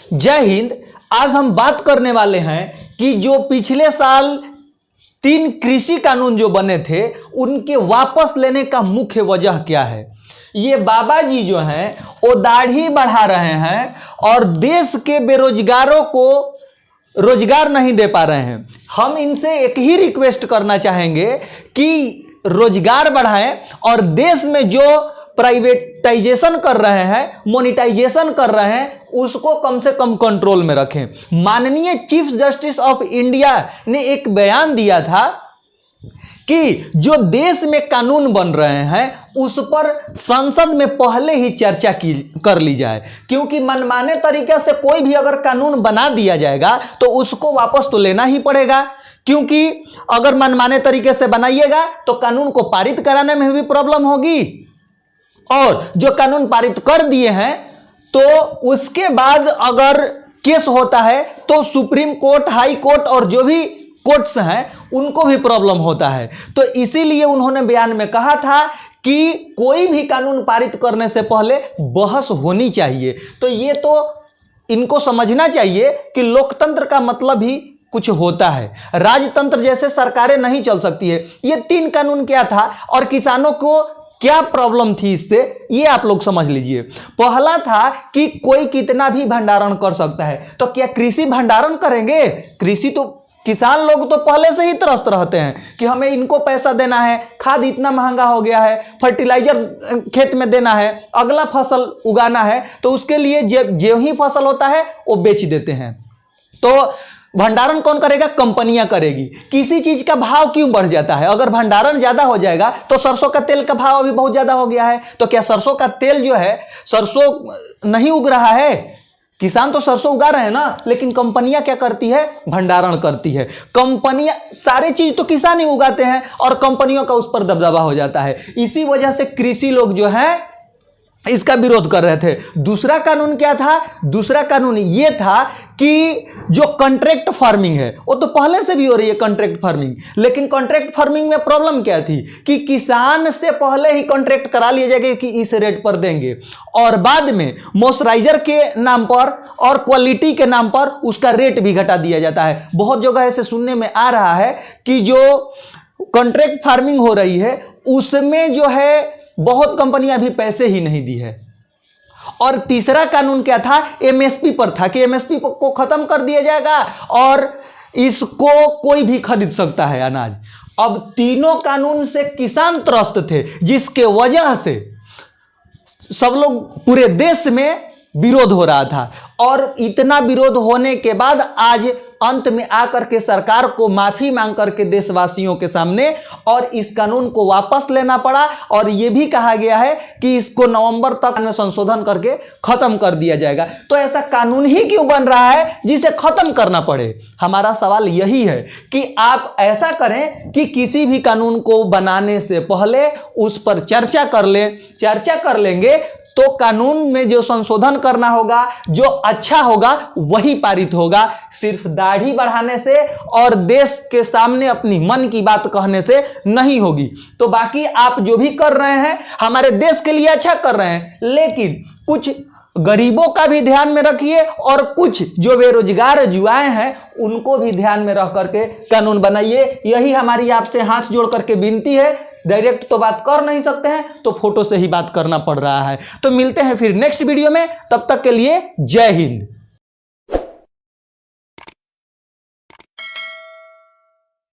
जय हिंद। आज हम बात करने वाले हैं कि जो पिछले साल 3 कृषि कानून जो बने थे उनके वापस लेने का मुख्य वजह क्या है। ये बाबा जी जो हैं वो दाढ़ी बढ़ा रहे हैं और देश के बेरोजगारों को रोजगार नहीं दे पा रहे हैं। हम इनसे एक ही रिक्वेस्ट करना चाहेंगे कि रोजगार बढ़ाएं और देश में जो प्राइवेटाइजेशन कर रहे हैं, मोनेटाइजेशन कर रहे हैं, उसको कम से कम कंट्रोल में रखें। माननीय चीफ जस्टिस ऑफ इंडिया ने एक बयान दिया था कि जो देश में कानून बन रहे हैं उस पर संसद में पहले ही चर्चा कर ली जाए, क्योंकि मनमाने तरीके से कोई भी अगर कानून बना दिया जाएगा तो उसको वापस तो लेना ही पड़ेगा, क्योंकि अगर मनमाने तरीके से बनाइएगा तो कानून को पारित कराने में भी प्रॉब्लम होगी। और जो कानून पारित कर दिए हैं तो उसके बाद अगर केस होता है तो सुप्रीम कोर्ट, हाई कोर्ट और जो भी कोर्ट्स हैं उनको भी प्रॉब्लम होता है। तो इसीलिए उन्होंने बयान में कहा था कि कोई भी कानून पारित करने से पहले बहस होनी चाहिए। तो ये तो इनको समझना चाहिए कि लोकतंत्र का भी कुछ होता है, राजतंत्र जैसे सरकारें नहीं चल सकती है। ये 3 कानून क्या था और किसानों को क्या प्रॉब्लम थी इससे, ये आप लोग समझ लीजिए। पहला था कि कोई कितना भी भंडारण कर सकता है, तो क्या कृषि भंडारण करेंगे? कृषि तो किसान लोग तो पहले से ही त्रस्त रहते हैं कि हमें इनको पैसा देना है, खाद इतना महंगा हो गया है, फर्टिलाइजर खेत में देना है, अगला फसल उगाना है, तो उसके लिए जो ही फसल होता है वो बेच देते हैं। तो भंडारण कौन करेगा? कंपनियां करेगी। किसी चीज का भाव क्यों बढ़ जाता है? अगर भंडारण ज्यादा हो जाएगा तो सरसों का तेल का भाव अभी बहुत ज्यादा हो गया है, तो क्या सरसों का तेल जो है, सरसों नहीं उग रहा है, किसान तो सरसों उगा रहे हैं ना, लेकिन कंपनियां क्या करती है? भंडारण करती है। कंपनियां सारे चीज तो किसान ही उगाते हैं और कंपनियों का उस पर दबदबा हो जाता है। इसी वजह से कृषि लोग जो है इसका विरोध कर रहे थे। दूसरा कानून क्या था? दूसरा कानून ये था कि जो कॉन्ट्रैक्ट फार्मिंग है वो तो पहले से भी हो रही है कॉन्ट्रैक्ट फार्मिंग, लेकिन कॉन्ट्रैक्ट फार्मिंग में प्रॉब्लम क्या थी कि किसान से पहले ही कॉन्ट्रैक्ट करा लिया जाएगा कि इस रेट पर देंगे और बाद में मॉइस्चराइजर के नाम पर और क्वालिटी के नाम पर उसका रेट भी घटा दिया जाता है। बहुत जगह ऐसे सुनने में आ रहा है कि जो कॉन्ट्रैक्ट फार्मिंग हो रही है उसमें जो है बहुत कंपनियां अभी पैसे ही नहीं दी है। और तीसरा कानून क्या था? एमएसपी पर था कि एमएसपी को खत्म कर दिया जाएगा और इसको कोई भी खरीद सकता है अनाज। अब तीनों कानून से किसान त्रस्त थे, जिसके वजह से सब लोग पूरे देश में विरोध हो रहा था। और इतना विरोध होने के बाद आज अंत में आकर के सरकार को माफी मांग करके देशवासियों के सामने और इस कानून को वापस लेना पड़ा और यह भी कहा गया है कि इसको नवंबर तक में संशोधन करके खत्म कर दिया जाएगा। तो ऐसा कानून ही क्यों बन रहा है जिसे खत्म करना पड़े? हमारा सवाल यही है कि आप ऐसा करें कि किसी भी कानून को बनाने से पहले उस पर चर्चा कर लें। चर्चा कर लेंगे तो कानून में जो संशोधन करना होगा, जो अच्छा होगा वही पारित होगा। सिर्फ दाढ़ी बढ़ाने से और देश के सामने अपनी मन की बात कहने से नहीं होगी। तो बाकी आप जो भी कर रहे हैं हमारे देश के लिए अच्छा कर रहे हैं, लेकिन कुछ गरीबों का भी ध्यान में रखिए और कुछ जो बेरोजगार युवाएं हैं उनको भी ध्यान में रख करके कानून बनाइए। यही हमारी आपसे हाथ जोड़ करके विनती है। डायरेक्ट तो बात कर नहीं सकते हैं तो फोटो से ही बात करना पड़ रहा है। तो मिलते हैं फिर नेक्स्ट वीडियो में, तब तक के लिए जय हिंद।